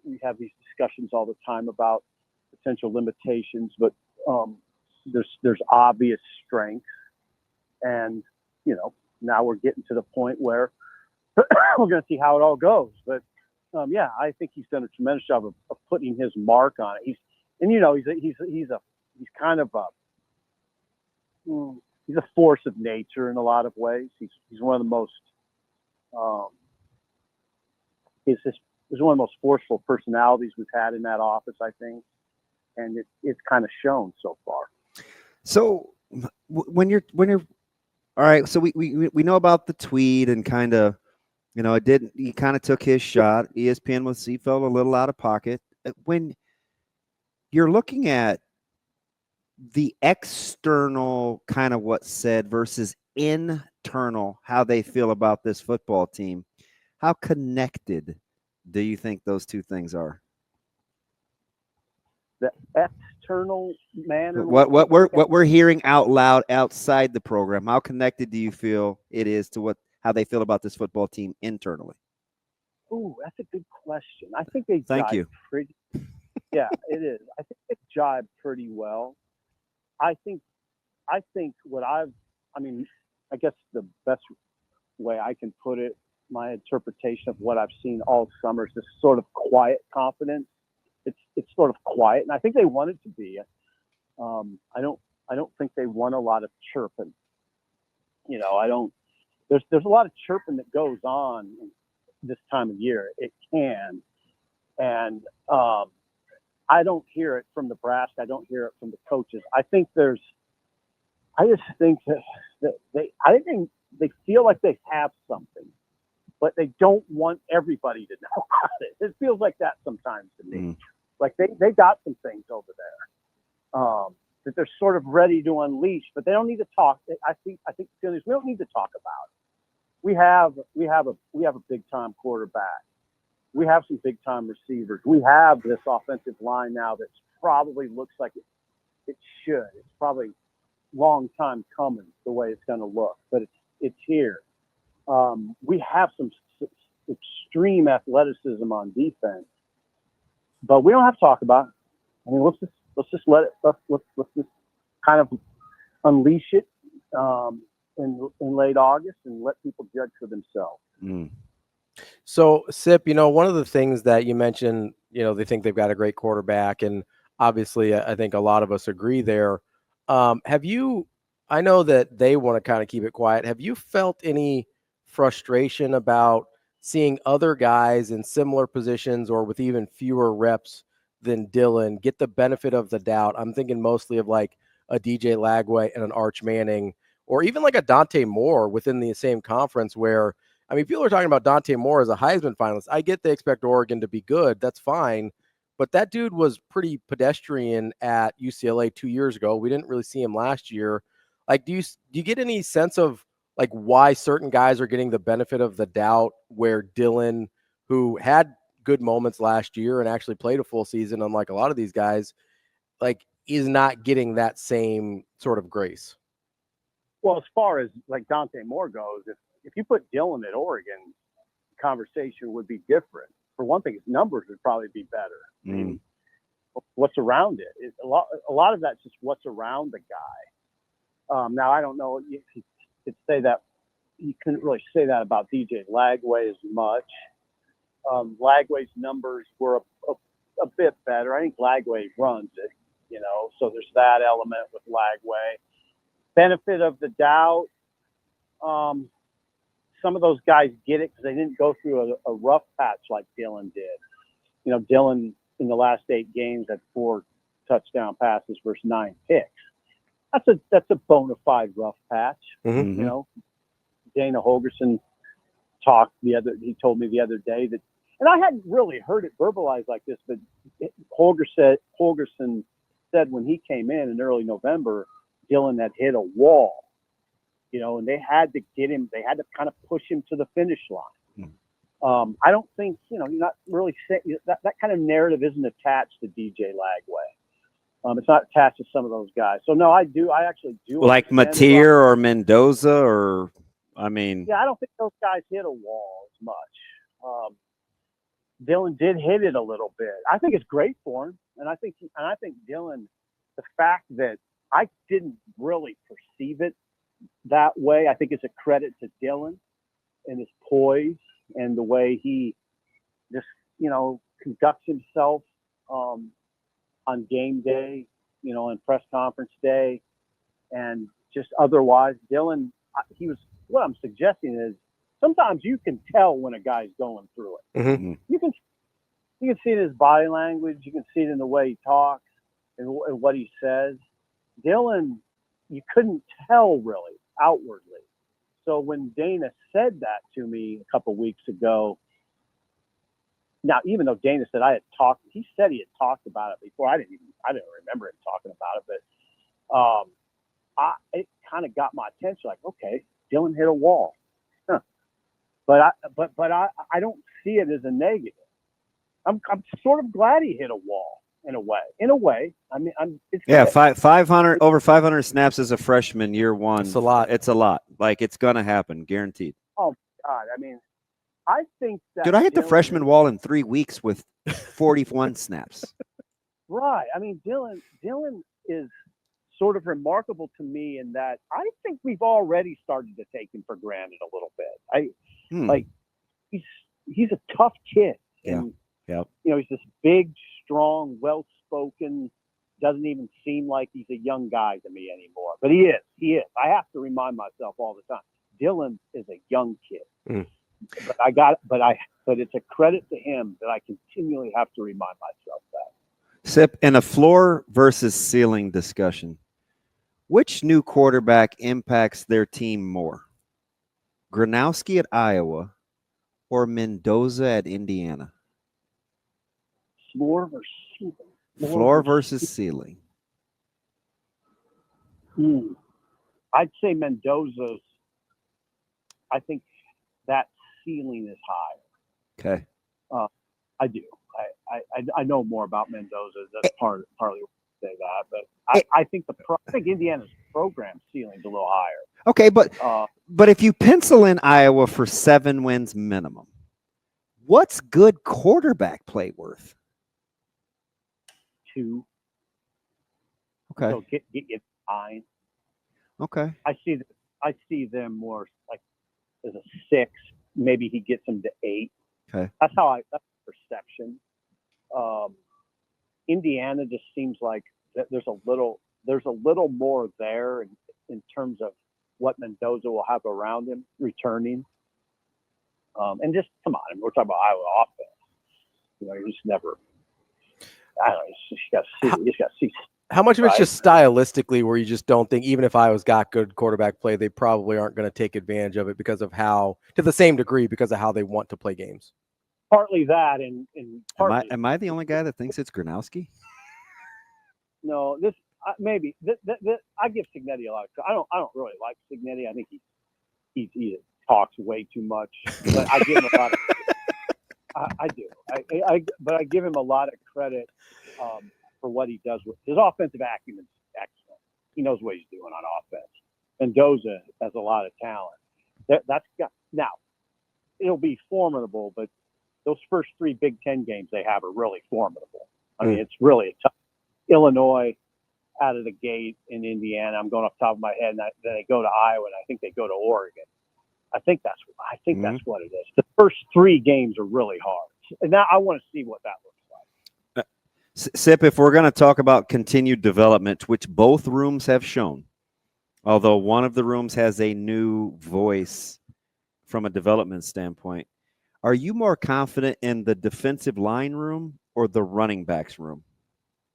we have these discussions all the time about potential limitations, but there's obvious strengths, and now we're getting to the point where we're going to see how it all goes. But yeah, I think he's done a tremendous job of putting his mark on it. He's kind of he's a force of nature in a lot of ways. He's one of the most he's one of the most forceful personalities we've had in that office, I think, and it's kind of shown so far. So when you're all right, so we know about the tweet and kind of, he kind of took his shot. ESPN was, he felt a little out of pocket. When you're looking at the external kind of what's said versus internal, how they feel about this football team, how connected do you think those two things are? The external manner. What we're hearing out loud outside the program, how connected do you feel it is to how they feel about this football team internally? Ooh, that's a good question. I think they Thank you. pretty. Yeah, it is. I think they jibe pretty well. I think I guess the best way I can put it, my interpretation of what I've seen all summer is this sort of quiet confidence. It's sort of quiet, and I think they want it to be. I don't think they want a lot of chirping. There's a lot of chirping that goes on this time of year. It can, and I don't hear it from Nebraska. I don't hear it from the coaches. I just think that they feel like they have something, but they don't want everybody to know about it. It feels like that sometimes to me. Like they got some things over there that they're sort of ready to unleash, but they don't need to talk. I think the feeling is we don't need to talk about it. We have a big time quarterback. We have some big time receivers. We have this offensive line now that probably looks like it should. It's probably long time coming the way it's going to look, but it's here. We have some extreme athleticism on defense, but we don't have to talk about it. I mean, let's just let it. Let's just kind of unleash it in late August and let people judge for themselves. So, Sip, one of the things that you mentioned, they think they've got a great quarterback, and obviously, I think a lot of us agree there. I know that they want to kind of keep it quiet. Have you felt any frustration about seeing other guys in similar positions or with even fewer reps than Dylan get the benefit of the doubt? I'm thinking mostly of like a DJ Lagway and an Arch Manning, or even like a Dante Moore within the same conference where, people are talking about Dante Moore as a Heisman finalist. I get they expect Oregon to be good. That's fine. But that dude was pretty pedestrian at UCLA 2 years ago. We didn't really see him last year. Like, do you get any sense of like why certain guys are getting the benefit of the doubt where Dylan, who had good moments last year and actually played a full season, unlike a lot of these guys, like is not getting that same sort of grace? Well, as far as like Dante Moore goes, if you put Dylan at Oregon, the conversation would be different. For one thing, his numbers would probably be better. I mean, what's around it? A lot of that's just what's around the guy. Now, I don't know if you could say that. You couldn't really say that about DJ Lagway as much. Lagway's numbers were a bit better. I think Lagway runs it, so there's that element with Lagway. Benefit of the doubt. Some of those guys get it because they didn't go through a rough patch like Dylan did. Dylan in the last 8 games had 4 touchdown passes versus 9 picks. That's a bona fide rough patch. Dana Holgerson he told me the other day that, and I hadn't really heard it verbalized like this, but Holgerson said when he came in early November, Dylan had hit a wall. And they had to get him. They had to kind of push him to the finish line. I don't think you're not really saying that kind of narrative isn't attached to DJ Lagway. It's not attached to some of those guys. So no, I actually do. Like Mateer or Mendoza, or yeah, I don't think those guys hit a wall as much. Dylan did hit it a little bit. I think it's great for him, and I think Dylan, the fact that I didn't really perceive it that way, I think it's a credit to Dylan and his poise and the way he just, conducts himself on game day, and press conference day, and just otherwise. Dylan, what I'm suggesting is sometimes you can tell when a guy's going through it. Mm-hmm. You can see it in his body language. You can see it in the way he talks and what he says. Dylan, you couldn't tell really outwardly. So when Dana said that to me a couple weeks ago, now even though Dana said he said he had talked about it before. I didn't remember him talking about it, but it kind of got my attention. Like, okay, Dylan hit a wall, huh. But I don't see it as a negative. I'm sort of glad he hit a wall in a way. I mean, it's Yeah, good. 500 over 500 snaps as a freshman year one. It's a lot. It's a lot. Like, it's gonna happen, guaranteed. Oh God, I mean, I think that. Dude, I hit the Dylan freshman wall in 3 weeks with 41 snaps. Right. I mean, Dylan is sort of remarkable to me in that I think we've already started to take him for granted a little bit. Like he's a tough kid. And, he's this big, strong, well-spoken, doesn't even seem like he's a young guy to me anymore. But he is. I have to remind myself all the time. Dylan is a young kid. But it's a credit to him that I continually have to remind myself that. Sip, in a floor versus ceiling discussion, which new quarterback impacts their team more? Gronowski at Iowa or Mendoza at Indiana? Floor versus ceiling. Floor versus ceiling. I'd say Mendoza's. I think that ceiling is high. Okay. I do. I know more about Mendoza. That's partly why I say that. But I think Indiana's program ceiling's a little higher. Okay, but if you pencil in Iowa for 7 wins minimum, what's good quarterback play worth? 2. Okay. So get 9. Okay. I see them more like as a 6. Maybe he gets them to 8. Okay. That's perception. Indiana just seems like there's a little more there in terms of what Mendoza will have around him returning. And just come on, we're talking about Iowa offense. You just never. I don't know. You just got to see. How much of it's just stylistically where you just don't think, even if Iowa's got good quarterback play, they probably aren't going to take advantage of it because of to the same degree, because of how they want to play games? Partly that, and partly. Am I the only guy that thinks it's Gronowski? No, maybe. I give Cignetti a lot of. I don't really like Cignetti. I think he talks way too much. But I give him a lot of. I do. But I give him a lot of credit for what he does with his offensive acumen. Excellent. He knows what he's doing on offense. Mendoza has a lot of talent. Now, it'll be formidable, but those first 3 Big Ten games they have are really formidable. I mean, it's really a tough. Illinois out of the gate in Indiana. I'm going off the top of my head, and then they go to Iowa, and I think they go to Oregon. I think that's what it is. The first 3 games are really hard, and now I want to see what that looks like. Sip, if we're going to talk about continued development, which both rooms have shown, although one of the rooms has a new voice from a development standpoint, are you more confident in the defensive line room or the running backs room?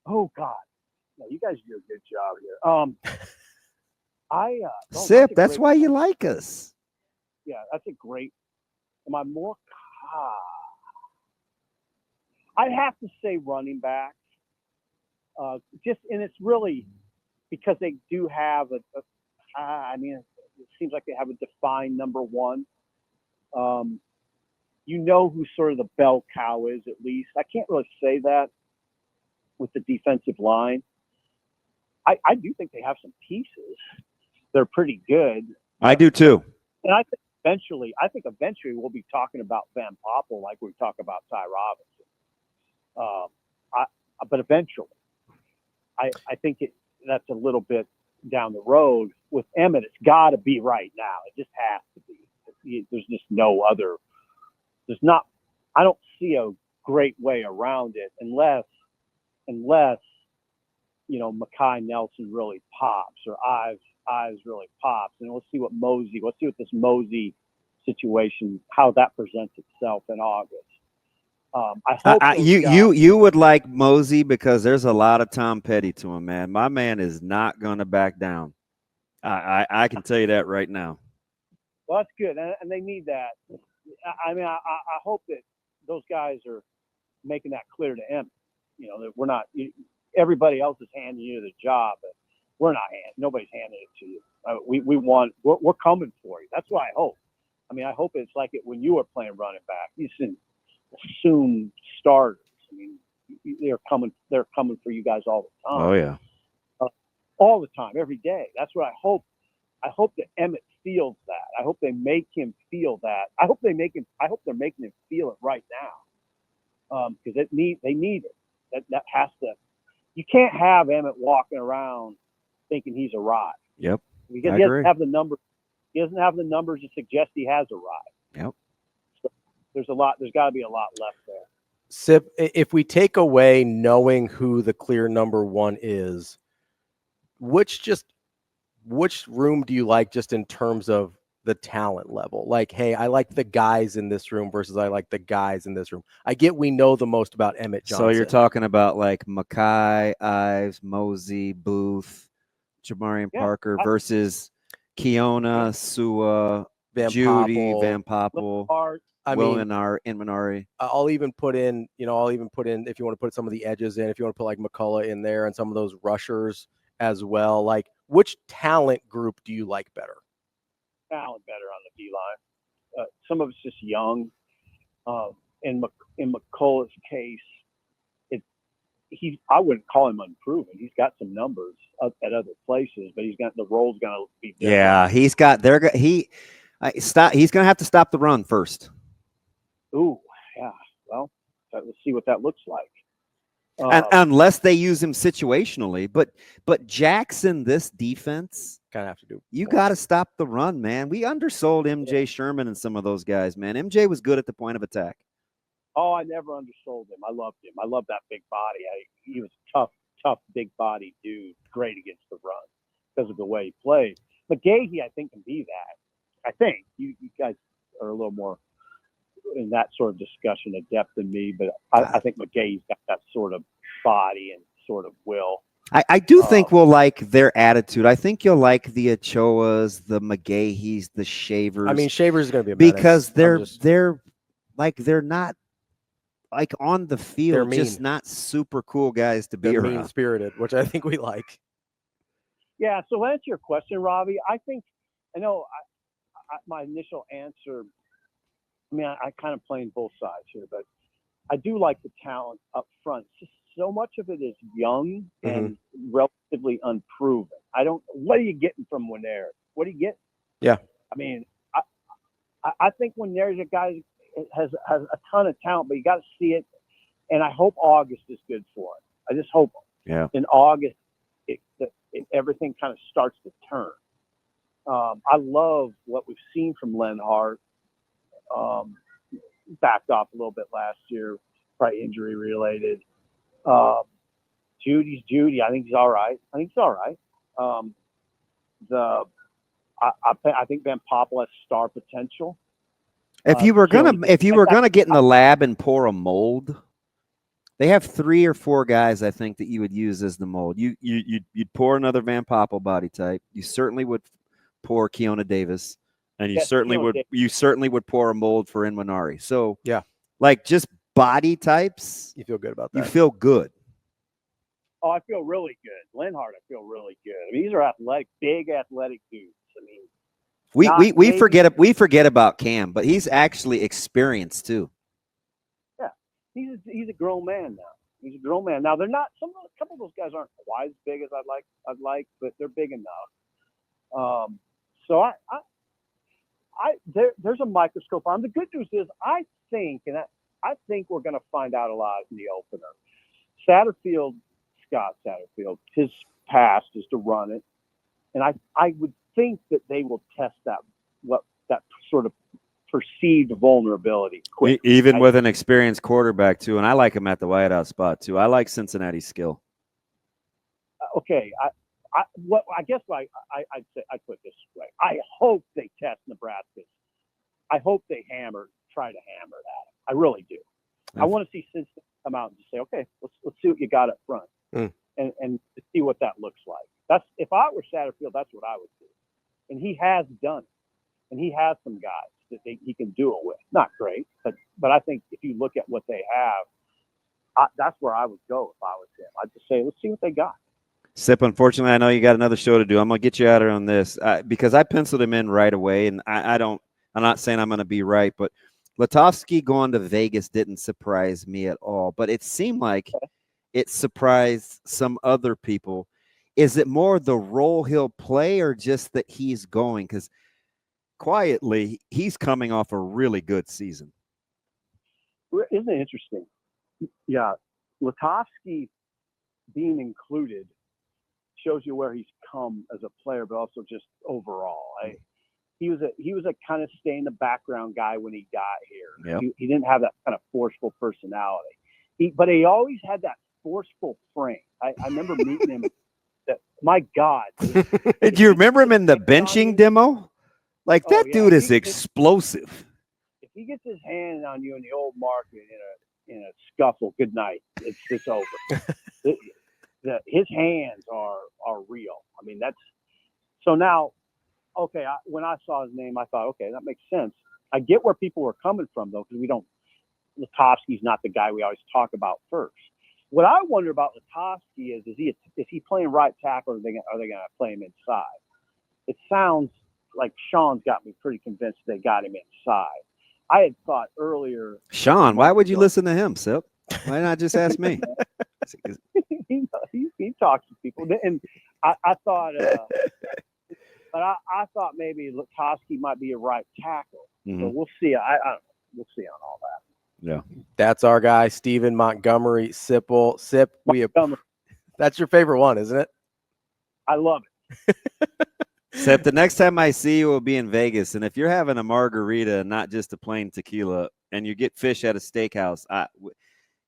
Oh God, no, you guys do a good job here. Sip, that's why you like us. Yeah, that's a great. Am I more? I'd have to say running back. And it's really because they do have it seems like they have a defined number 1. Who sort of the bell cow is, at least. I can't really say that with the defensive line. I do think they have some pieces. They're pretty good. I do too. And eventually we'll be talking about Van Poppel like we talk about Ty Robinson. But eventually, I think that's a little bit down the road. With Emmett, it's got to be right now. It just has to be. There's just no other. I don't see a great way around it unless Makai Nelson really pops or Ives really pops, and let's see what this Mosey situation, how that presents itself in August. I hope you would like Mosey because there's a lot of Tom Petty to him, man. My man is not going to back down. I can tell you that right now. Well, that's good, and they need that. I mean, I hope that those guys are making that clear to Emmett. That we're not. Everybody else is handing you the job, but we're not. Nobody's handing it to you. We're coming for you. That's what I hope. I mean, I hope it's like it when you were playing running back. You should assume starters. I mean, they're coming for you guys all the time. Oh yeah, all the time, every day. That's what I hope. I hope that Emmett feels that. I hope they make him feel that. I hope they're making him feel it right now, because they need it. That has to. You can't have Emmett walking around thinking he's arrived. Yep. Because he doesn't have the numbers. He doesn't have the numbers to suggest he has arrived. Yep. So there's got to be a lot left there. Sip, if we take away knowing who the clear number one is, which room do you like just in terms of the talent level? Like, hey, I like the guys in this room versus I like the guys in this room. I get we know the most about Emmett Johnson. So you're talking about like Makai, Ives, Mosey, Booth, Jamarian Parker versus Keona, Sua, Judy, Van Poppel, Inmanari. I'll even put in, if you want to put some of the edges in, if you want to put like McCullough in there and some of those rushers as well. Like, which talent group do you like better? Talent better on the D-line. Some of it's just young. In McCullough's case, I wouldn't call him unproven. He's got some numbers at other places, but the role's going to be different. Yeah, he's going to have to stop the run first. Ooh, yeah. Well, let's see what that looks like. Unless they use him situationally, but Jackson, this defense kind of have to do. You got to stop the run, man. We undersold MJ Sherman and some of those guys, man. MJ was good at the point of attack. Oh, I never undersold him. I loved him. I loved that big body. He was a tough, big body dude. Great against the run because of the way he played. McGahee, I think, can be that. I think you guys are a little more in that sort of discussion of depth than me, but I think McGahee's got that sort of body and sort of will. I do think we'll like their attitude. I think you'll like the Ochoas, the McGahees, the Shavers. I mean, Shavers is going to be because they're not like on the field, just not super cool guys to be around. Mean-spirited, which I think we like. Yeah. So to answer your question, Ravi, I know my initial answer. I mean, I kind of playing both sides here, but I do like the talent up front. Just so much of it is young and relatively unproven. What are you getting from Winair? What do you get? Yeah. I mean, I think Winair's a guy that has a ton of talent, but you got to see it. And I hope August is good for it. I just hope in August everything kind of starts to turn. I love what we've seen from Lenhart. Backed off a little bit last year, probably injury related. Judy's Judy. I think he's all right. I think Van Poppel has star potential. If you were gonna get in the lab and pour a mold, they have 3 or 4 guys I think that you would use as the mold. You'd pour another Van Poppel body type. You certainly would pour Keona Davis. And you certainly would pour a mold for Inmanari. So like just body types. You feel good about that. You feel good. Oh, I feel really good. Lenhart, I feel really good. I mean, these are athletic, big athletic dudes. I mean, we forget about Cam, but he's actually experienced too. Yeah, he's a grown man now. He's a grown man. Now they're not. A couple of those guys aren't quite as big as I'd like, but they're big enough. So there's a microscope on. The good news is I think we're going to find out a lot in the opener. Scott Satterfield, his past is to run it, and I would think that they will test that sort of perceived vulnerability quick. Even with an experienced quarterback too, and I like him at the wideout spot too. I like Cincinnati's skill. Okay, I'd say I'd put it this way. I hope they test Nebraska. I hope they try to hammer that. I really do. I want to see Cincinnati come out and just say, okay, let's see what you got up front, and see what that looks like. That's if I were Satterfield, that's what I would do. And he has done it, and he has some guys that he can do it with. Not great, but I think if you look at what they have, that's where I would go if I was him. I'd just say, let's see what they got. Sip, unfortunately, I know you got another show to do. I'm going to get you out here on this because I penciled him in right away, and I'm not saying I'm going to be right, but Latovsky going to Vegas didn't surprise me at all, but it seemed like it surprised some other people. Is it more the role he'll play or just that he's going? Because quietly, he's coming off a really good season. Isn't it interesting? Yeah, Latovsky being included shows you where he's come as a player, but also just overall. He was a kind of stay in the background guy when he got here. Yep. He didn't have that kind of forceful personality. But he always had that forceful frame. I remember meeting him. My God. Do you remember him in the benching demo? Like that dude is explosive. If he gets his hand on you in the old market in a scuffle, good night. It's over. His hands are real. I mean, that's so now. Okay, when I saw his name, I thought, okay, that makes sense. I get where people were coming from though, because Latovsky's not the guy we always talk about first. What I wonder about Latovsky is he playing right tackle, or are they going to play him inside? It sounds like Sean's got me pretty convinced they got him inside. I had thought earlier. Sean, why would you listen to him, Sip? Why not just ask me? he talks to people, and I thought, but I thought maybe Latovsky might be a right tackle. Mm-hmm. So we'll see. I don't know. We'll see on all that. Yeah, that's our guy, Stephen Montgomery Sipple. Sip, that's your favorite one, isn't it? I love it. Sip, the next time I see you will be in Vegas, and if you're having a margarita, not just a plain tequila, and you get fish at a steakhouse,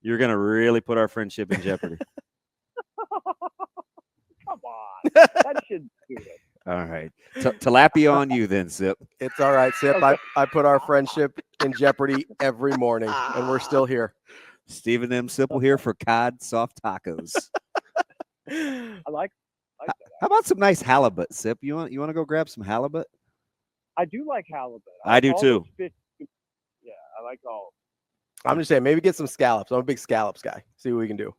you're gonna really put our friendship in jeopardy. Come on, that should do it. All right. Tilapia on you then, Sip. It's all right, Sip. Okay. I put our friendship in jeopardy every morning, and we're still here. Stephen M. Sipple here for Cod Soft Tacos. I like that. How about some nice halibut, Sip? You want to go grab some halibut? I do like halibut. I do too. Yeah, I like all. I'm just saying, maybe get some scallops. I'm a big scallops guy. See what we can do.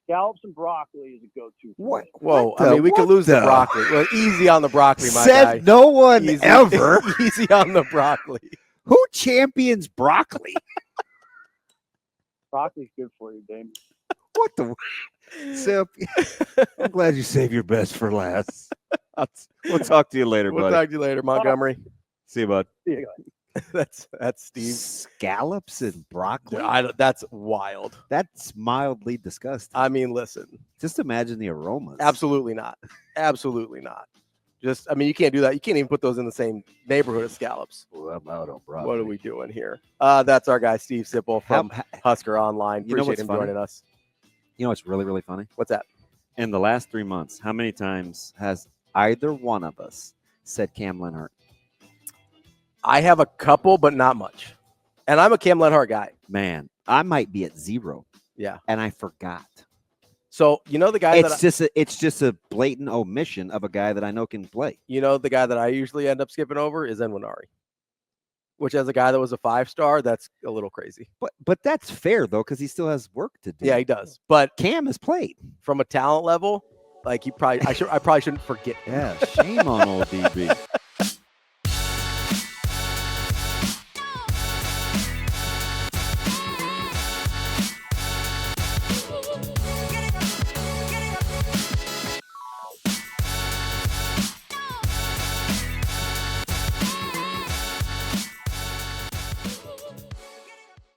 Scallops and broccoli is a go-to. What? Whoa! I mean, we could lose the broccoli. Well, easy on the broccoli, my Said guy. No one easy, ever. Easy on the broccoli. Who champions broccoli? Broccoli's good for you, Damon. What the? Sip, I'm glad you saved your best for last. We'll talk to you later, buddy. We'll talk to you later, Montgomery. See you, bud. See you guys. That's Steve. Scallops and broccoli. That's wild. That's mildly disgusting. I mean, listen. Just imagine the aromas. Absolutely not. Absolutely not. I mean, you can't do that. You can't even put those in the same neighborhood as scallops. Well, I'm out on broccoli. What are we doing here? That's our guy, Steve Sipple from Husker Online. Appreciate him joining us. You know what's really, really funny? What's that? In the last 3 months, how many times has either one of us said Cam Lenhart? I have a couple, but not much. And I'm a Cam Lenhart guy. Man, I might be at 0. Yeah. And I forgot. So, you know the guy it's just a blatant omission of a guy that I know can play. You know the guy that I usually end up skipping over is Enwinari, which as a guy that was a 5-star, that's a little crazy. But that's fair, though, because he still has work to do. Yeah, he does. But Cam has played. From a talent level, like I probably shouldn't forget. Yeah, shame on old DB.